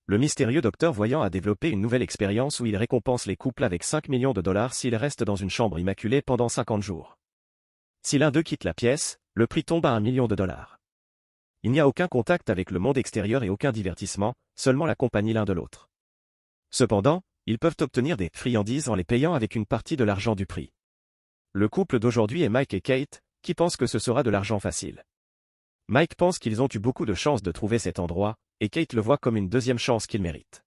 Le mystérieux docteur voyant a développé une nouvelle expérience où il récompense les couples avec 5 millions de dollars s'ils restent dans une chambre immaculée pendant 50 jours. Si l'un d'eux quitte la pièce, le prix tombe à 1 million de dollars. Il n'y a aucun contact avec le monde extérieur et aucun divertissement, seulement la compagnie l'un de l'autre. Cependant, ils peuvent obtenir des friandises en les payant avec une partie de l'argent du prix. Le couple d'aujourd'hui est Mike et Kate, qui pensent que ce sera de l'argent facile. Mike pense qu'ils ont eu beaucoup de chance de trouver cet endroit, et Kate le voit comme une deuxième chance qu'ils méritent.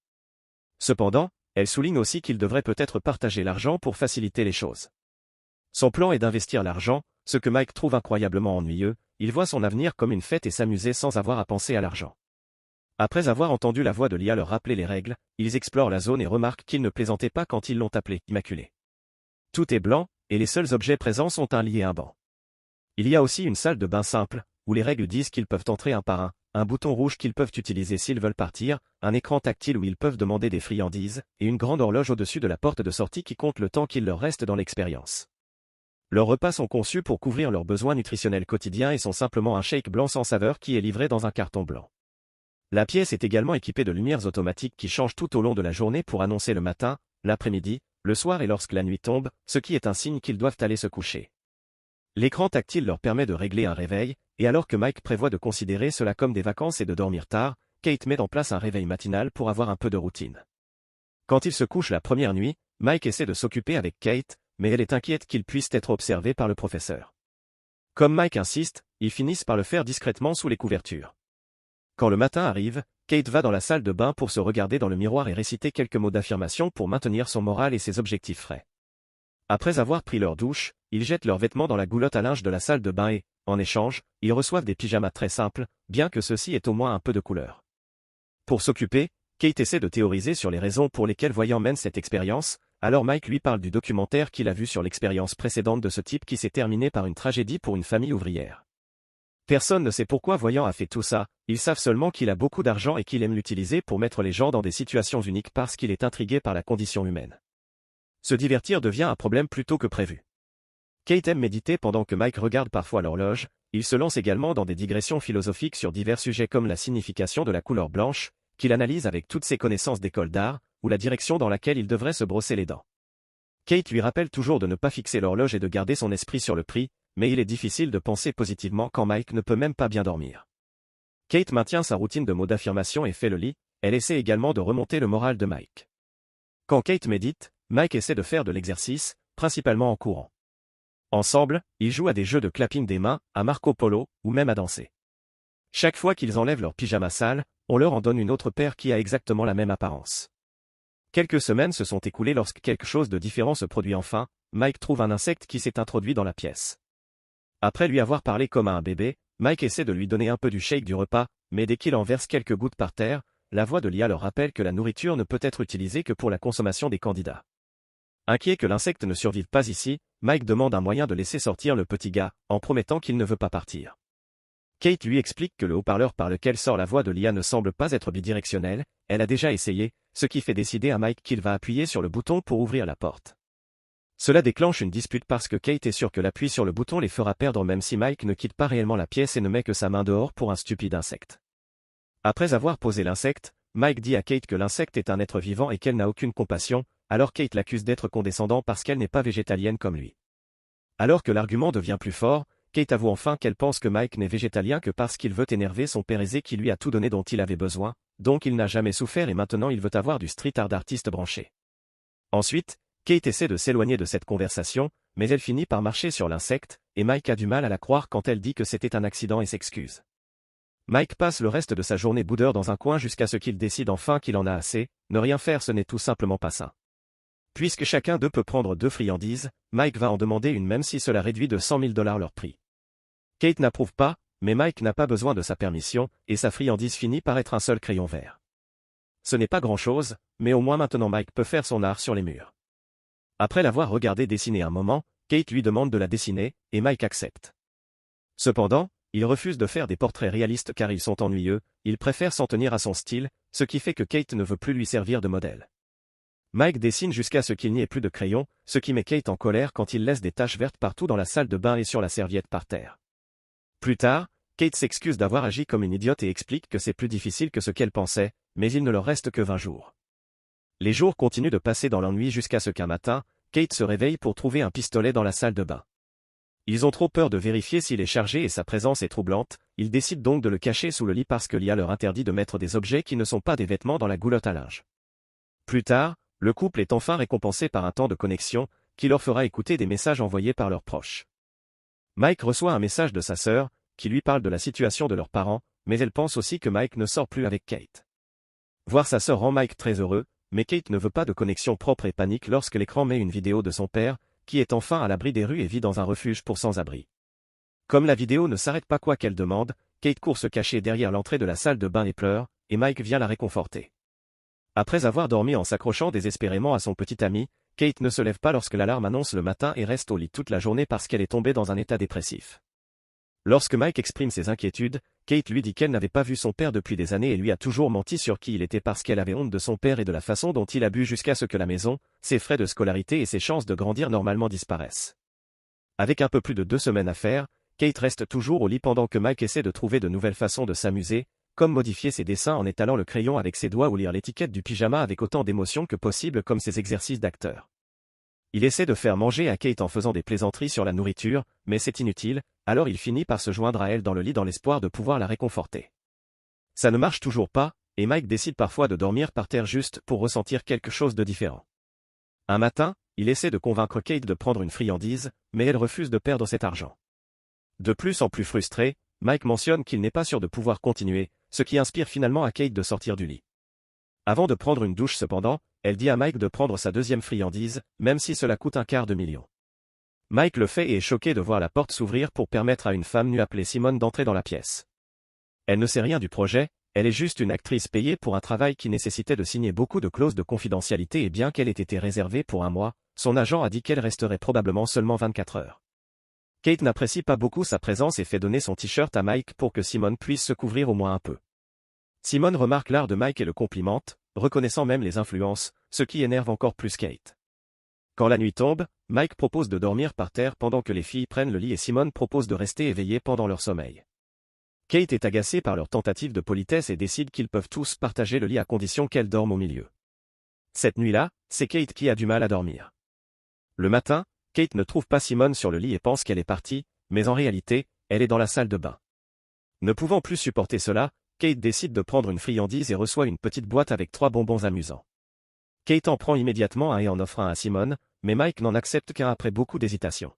Cependant, elle souligne aussi qu'ils devraient peut-être partager l'argent pour faciliter les choses. Son plan est d'investir l'argent, ce que Mike trouve incroyablement ennuyeux, il voit son avenir comme une fête et s'amuser sans avoir à penser à l'argent. Après avoir entendu la voix de Leah leur rappeler les règles, ils explorent la zone et remarquent qu'ils ne plaisantaient pas quand ils l'ont appelée immaculée. Tout est blanc, et les seuls objets présents sont un lit et un banc. Il y a aussi une salle de bain simple, où les règles disent qu'ils peuvent entrer un par un bouton rouge qu'ils peuvent utiliser s'ils veulent partir, un écran tactile où ils peuvent demander des friandises, et une grande horloge au-dessus de la porte de sortie qui compte le temps qu'il leur reste dans l'expérience. Leurs repas sont conçus pour couvrir leurs besoins nutritionnels quotidiens et sont simplement un shake blanc sans saveur qui est livré dans un carton blanc. La pièce est également équipée de lumières automatiques qui changent tout au long de la journée pour annoncer le matin, l'après-midi, le soir et lorsque la nuit tombe, ce qui est un signe qu'ils doivent aller se coucher. L'écran tactile leur permet de régler un réveil, et alors que Mike prévoit de considérer cela comme des vacances et de dormir tard, Kate met en place un réveil matinal pour avoir un peu de routine. Quand il se couche la première nuit, Mike essaie de s'occuper avec Kate, mais elle est inquiète qu'il puisse être observé par le professeur. Comme Mike insiste, ils finissent par le faire discrètement sous les couvertures. Quand le matin arrive, Kate va dans la salle de bain pour se regarder dans le miroir et réciter quelques mots d'affirmation pour maintenir son moral et ses objectifs frais. Après avoir pris leur douche, ils jettent leurs vêtements dans la goulotte à linge de la salle de bain et, en échange, ils reçoivent des pyjamas très simples, bien que ceux-ci aient au moins un peu de couleur. Pour s'occuper, Kate essaie de théoriser sur les raisons pour lesquelles Voyant mène cette expérience, alors Mike lui parle du documentaire qu'il a vu sur l'expérience précédente de ce type qui s'est terminée par une tragédie pour une famille ouvrière. Personne ne sait pourquoi Voyant a fait tout ça, ils savent seulement qu'il a beaucoup d'argent et qu'il aime l'utiliser pour mettre les gens dans des situations uniques parce qu'il est intrigué par la condition humaine. Se divertir devient un problème plus tôt que prévu. Kate aime méditer pendant que Mike regarde parfois l'horloge, il se lance également dans des digressions philosophiques sur divers sujets comme la signification de la couleur blanche, qu'il analyse avec toutes ses connaissances d'école d'art, ou la direction dans laquelle il devrait se brosser les dents. Kate lui rappelle toujours de ne pas fixer l'horloge et de garder son esprit sur le prix, mais il est difficile de penser positivement quand Mike ne peut même pas bien dormir. Kate maintient sa routine de mots d'affirmation et fait le lit, elle essaie également de remonter le moral de Mike. Quand Kate médite, Mike essaie de faire de l'exercice, principalement en courant. Ensemble, ils jouent à des jeux de clapping des mains, à Marco Polo, ou même à danser. Chaque fois qu'ils enlèvent leur pyjama sale, on leur en donne une autre paire qui a exactement la même apparence. Quelques semaines se sont écoulées lorsque quelque chose de différent se produit enfin, Mike trouve un insecte qui s'est introduit dans la pièce. Après lui avoir parlé comme à un bébé, Mike essaie de lui donner un peu du shake du repas, mais dès qu'il en verse quelques gouttes par terre, la voix de Leah leur rappelle que la nourriture ne peut être utilisée que pour la consommation des candidats. Inquiet que l'insecte ne survive pas ici, Mike demande un moyen de laisser sortir le petit gars, en promettant qu'il ne veut pas partir. Kate lui explique que le haut-parleur par lequel sort la voix de Leah ne semble pas être bidirectionnel, elle a déjà essayé, ce qui fait décider à Mike qu'il va appuyer sur le bouton pour ouvrir la porte. Cela déclenche une dispute parce que Kate est sûre que l'appui sur le bouton les fera perdre même si Mike ne quitte pas réellement la pièce et ne met que sa main dehors pour un stupide insecte. Après avoir posé l'insecte, Mike dit à Kate que l'insecte est un être vivant et qu'elle n'a aucune compassion, alors Kate l'accuse d'être condescendant parce qu'elle n'est pas végétalienne comme lui. Alors que l'argument devient plus fort, Kate avoue enfin qu'elle pense que Mike n'est végétalien que parce qu'il veut énerver son père aisé qui lui a tout donné dont il avait besoin, donc il n'a jamais souffert et maintenant il veut avoir du street art d'artiste branché. Ensuite, Kate essaie de s'éloigner de cette conversation, mais elle finit par marcher sur l'insecte, et Mike a du mal à la croire quand elle dit que c'était un accident et s'excuse. Mike passe le reste de sa journée boudeur dans un coin jusqu'à ce qu'il décide enfin qu'il en a assez, ne rien faire ce n'est tout simplement pas sain. Puisque chacun d'eux peut prendre 2 friandises, Mike va en demander une même si cela réduit de 100 000 $ leur prix. Kate n'approuve pas, mais Mike n'a pas besoin de sa permission, et sa friandise finit par être un seul crayon vert. Ce n'est pas grand-chose, mais au moins maintenant Mike peut faire son art sur les murs. Après l'avoir regardé dessiner un moment, Kate lui demande de la dessiner, et Mike accepte. Cependant, il refuse de faire des portraits réalistes car ils sont ennuyeux, il préfère s'en tenir à son style, ce qui fait que Kate ne veut plus lui servir de modèle. Mike dessine jusqu'à ce qu'il n'y ait plus de crayon, ce qui met Kate en colère quand il laisse des taches vertes partout dans la salle de bain et sur la serviette par terre. Plus tard, Kate s'excuse d'avoir agi comme une idiote et explique que c'est plus difficile que ce qu'elle pensait, mais il ne leur reste que 20 jours. Les jours continuent de passer dans l'ennui jusqu'à ce qu'un matin, Kate se réveille pour trouver un pistolet dans la salle de bain. Ils ont trop peur de vérifier s'il est chargé et sa présence est troublante, ils décident donc de le cacher sous le lit parce que Lia leur interdit de mettre des objets qui ne sont pas des vêtements dans la goulotte à linge. Plus tard, le couple est enfin récompensé par un temps de connexion, qui leur fera écouter des messages envoyés par leurs proches. Mike reçoit un message de sa sœur, qui lui parle de la situation de leurs parents, mais elle pense aussi que Mike ne sort plus avec Kate. Voir sa sœur rend Mike très heureux, mais Kate ne veut pas de connexion propre et panique lorsque l'écran met une vidéo de son père, qui est enfin à l'abri des rues et vit dans un refuge pour sans-abri. Comme la vidéo ne s'arrête pas quoi qu'elle demande, Kate court se cacher derrière l'entrée de la salle de bain et pleure, et Mike vient la réconforter. Après avoir dormi en s'accrochant désespérément à son petit ami, Kate ne se lève pas lorsque l'alarme annonce le matin et reste au lit toute la journée parce qu'elle est tombée dans un état dépressif. Lorsque Mike exprime ses inquiétudes, Kate lui dit qu'elle n'avait pas vu son père depuis des années et lui a toujours menti sur qui il était parce qu'elle avait honte de son père et de la façon dont il a bu jusqu'à ce que la maison, ses frais de scolarité et ses chances de grandir normalement disparaissent. Avec un peu plus de 2 semaines à faire, Kate reste toujours au lit pendant que Mike essaie de trouver de nouvelles façons de s'amuser, comme modifier ses dessins en étalant le crayon avec ses doigts ou lire l'étiquette du pyjama avec autant d'émotion que possible comme ses exercices d'acteur. Il essaie de faire manger à Kate en faisant des plaisanteries sur la nourriture, mais c'est inutile, alors il finit par se joindre à elle dans le lit dans l'espoir de pouvoir la réconforter. Ça ne marche toujours pas, et Mike décide parfois de dormir par terre juste pour ressentir quelque chose de différent. Un matin, il essaie de convaincre Kate de prendre une friandise, mais elle refuse de perdre cet argent. De plus en plus frustré, Mike mentionne qu'il n'est pas sûr de pouvoir continuer, ce qui inspire finalement à Kate de sortir du lit. Avant de prendre une douche cependant, elle dit à Mike de prendre sa deuxième friandise, même si cela coûte $250 000. Mike le fait et est choqué de voir la porte s'ouvrir pour permettre à une femme nue appelée Simone d'entrer dans la pièce. Elle ne sait rien du projet, elle est juste une actrice payée pour un travail qui nécessitait de signer beaucoup de clauses de confidentialité et bien qu'elle ait été réservée pour 1 mois, son agent a dit qu'elle resterait probablement seulement 24 heures. Kate n'apprécie pas beaucoup sa présence et fait donner son t-shirt à Mike pour que Simone puisse se couvrir au moins un peu. Simone remarque l'art de Mike et le complimente, reconnaissant même les influences, ce qui énerve encore plus Kate. Quand la nuit tombe, Mike propose de dormir par terre pendant que les filles prennent le lit et Simone propose de rester éveillés pendant leur sommeil. Kate est agacée par leur tentative de politesse et décide qu'ils peuvent tous partager le lit à condition qu'elle dorme au milieu. Cette nuit-là, c'est Kate qui a du mal à dormir. Le matin, Kate ne trouve pas Simone sur le lit et pense qu'elle est partie, mais en réalité, elle est dans la salle de bain. Ne pouvant plus supporter cela, Kate décide de prendre une friandise et reçoit une petite boîte avec 3 bonbons amusants. Kate en prend immédiatement un et en offre un à Simone, mais Mike n'en accepte qu'un après beaucoup d'hésitation.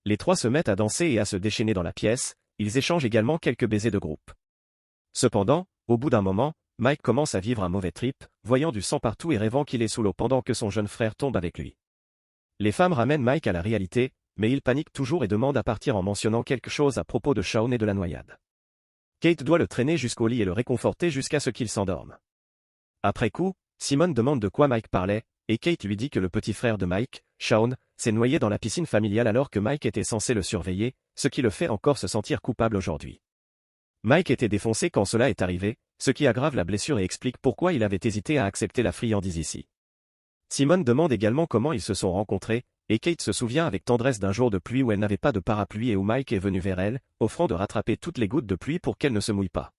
Les 3 se mettent à danser et à se déchaîner dans la pièce, ils échangent également quelques baisers de groupe. Cependant, au bout d'un moment, Mike commence à vivre un mauvais trip, voyant du sang partout et rêvant qu'il est sous l'eau pendant que son jeune frère tombe avec lui. Les femmes ramènent Mike à la réalité, mais il panique toujours et demande à partir en mentionnant quelque chose à propos de Shaun et de la noyade. Kate doit le traîner jusqu'au lit et le réconforter jusqu'à ce qu'il s'endorme. Après coup, Simone demande de quoi Mike parlait, et Kate lui dit que le petit frère de Mike, Shaun, s'est noyé dans la piscine familiale alors que Mike était censé le surveiller, ce qui le fait encore se sentir coupable aujourd'hui. Mike était défoncé quand cela est arrivé, ce qui aggrave la blessure et explique pourquoi il avait hésité à accepter la friandise ici. Simone demande également comment ils se sont rencontrés, et Kate se souvient avec tendresse d'un jour de pluie où elle n'avait pas de parapluie et où Mike est venu vers elle, offrant de rattraper toutes les gouttes de pluie pour qu'elle ne se mouille pas.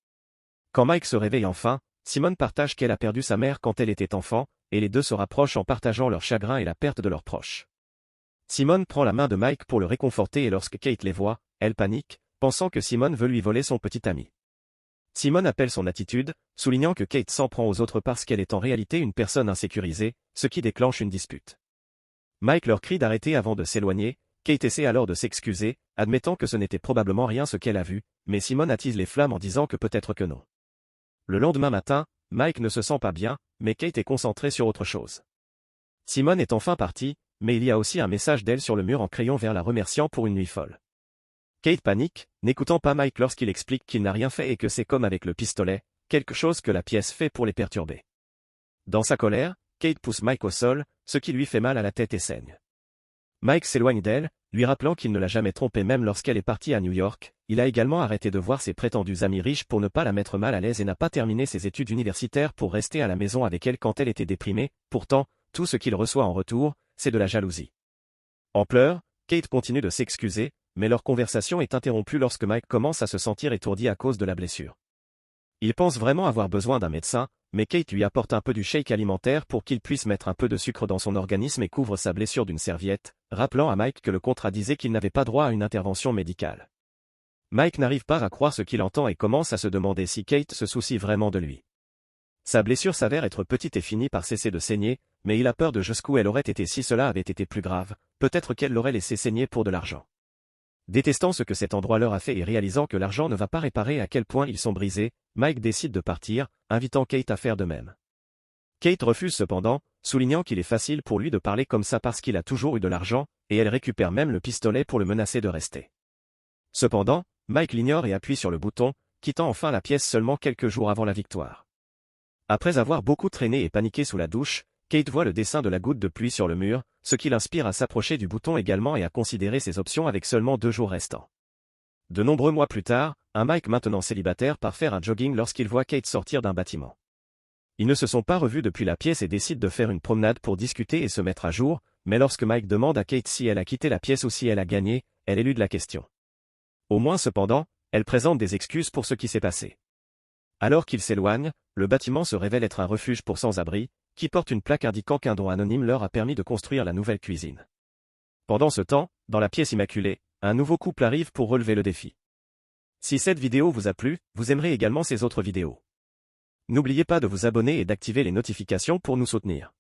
Quand Mike se réveille enfin, Simone partage qu'elle a perdu sa mère quand elle était enfant, et les deux se rapprochent en partageant leur chagrin et la perte de leurs proches. Simone prend la main de Mike pour le réconforter et lorsque Kate les voit, elle panique, pensant que Simone veut lui voler son petit ami. Simone appelle son attitude, soulignant que Kate s'en prend aux autres parce qu'elle est en réalité une personne insécurisée, ce qui déclenche une dispute. Mike leur crie d'arrêter avant de s'éloigner, Kate essaie alors de s'excuser, admettant que ce n'était probablement rien ce qu'elle a vu, mais Simone attise les flammes en disant que peut-être que non. Le lendemain matin, Mike ne se sent pas bien, mais Kate est concentrée sur autre chose. Simone est enfin partie, mais il y a aussi un message d'elle sur le mur en crayon vert la remerciant pour une nuit folle. Kate panique, n'écoutant pas Mike lorsqu'il explique qu'il n'a rien fait et que c'est comme avec le pistolet, quelque chose que la pièce fait pour les perturber. Dans sa colère, Kate pousse Mike au sol, ce qui lui fait mal à la tête et saigne. Mike s'éloigne d'elle, lui rappelant qu'il ne l'a jamais trompée même lorsqu'elle est partie à New York, il a également arrêté de voir ses prétendus amis riches pour ne pas la mettre mal à l'aise et n'a pas terminé ses études universitaires pour rester à la maison avec elle quand elle était déprimée, pourtant, tout ce qu'il reçoit en retour, c'est de la jalousie. En pleurs, Kate continue de s'excuser, mais leur conversation est interrompue lorsque Mike commence à se sentir étourdi à cause de la blessure. Il pense vraiment avoir besoin d'un médecin, mais Kate lui apporte un peu du shake alimentaire pour qu'il puisse mettre un peu de sucre dans son organisme et couvre sa blessure d'une serviette, rappelant à Mike que le contrat disait qu'il n'avait pas droit à une intervention médicale. Mike n'arrive pas à croire ce qu'il entend et commence à se demander si Kate se soucie vraiment de lui. Sa blessure s'avère être petite et finit par cesser de saigner, mais il a peur de jusqu'où elle aurait été si cela avait été plus grave, peut-être qu'elle l'aurait laissé saigner pour de l'argent. Détestant ce que cet endroit leur a fait et réalisant que l'argent ne va pas réparer à quel point ils sont brisés, Mike décide de partir, invitant Kate à faire de même. Kate refuse cependant, soulignant qu'il est facile pour lui de parler comme ça parce qu'il a toujours eu de l'argent, et elle récupère même le pistolet pour le menacer de rester. Cependant, Mike l'ignore et appuie sur le bouton, quittant enfin la pièce seulement quelques jours avant la victoire. Après avoir beaucoup traîné et paniqué sous la douche, Kate voit le dessin de la goutte de pluie sur le mur, ce qui l'inspire à s'approcher du bouton également et à considérer ses options avec seulement 2 jours restants. De nombreux mois plus tard, un Mike maintenant célibataire part faire un jogging lorsqu'il voit Kate sortir d'un bâtiment. Ils ne se sont pas revus depuis la pièce et décident de faire une promenade pour discuter et se mettre à jour, mais lorsque Mike demande à Kate si elle a quitté la pièce ou si elle a gagné, elle élude la question. Au moins cependant, elle présente des excuses pour ce qui s'est passé. Alors qu'ils s'éloignent, le bâtiment se révèle être un refuge pour sans-abri, qui porte une plaque indiquant qu'un don anonyme leur a permis de construire la nouvelle cuisine. Pendant ce temps, dans la pièce immaculée, un nouveau couple arrive pour relever le défi. Si cette vidéo vous a plu, vous aimerez également ces autres vidéos. N'oubliez pas de vous abonner et d'activer les notifications pour nous soutenir.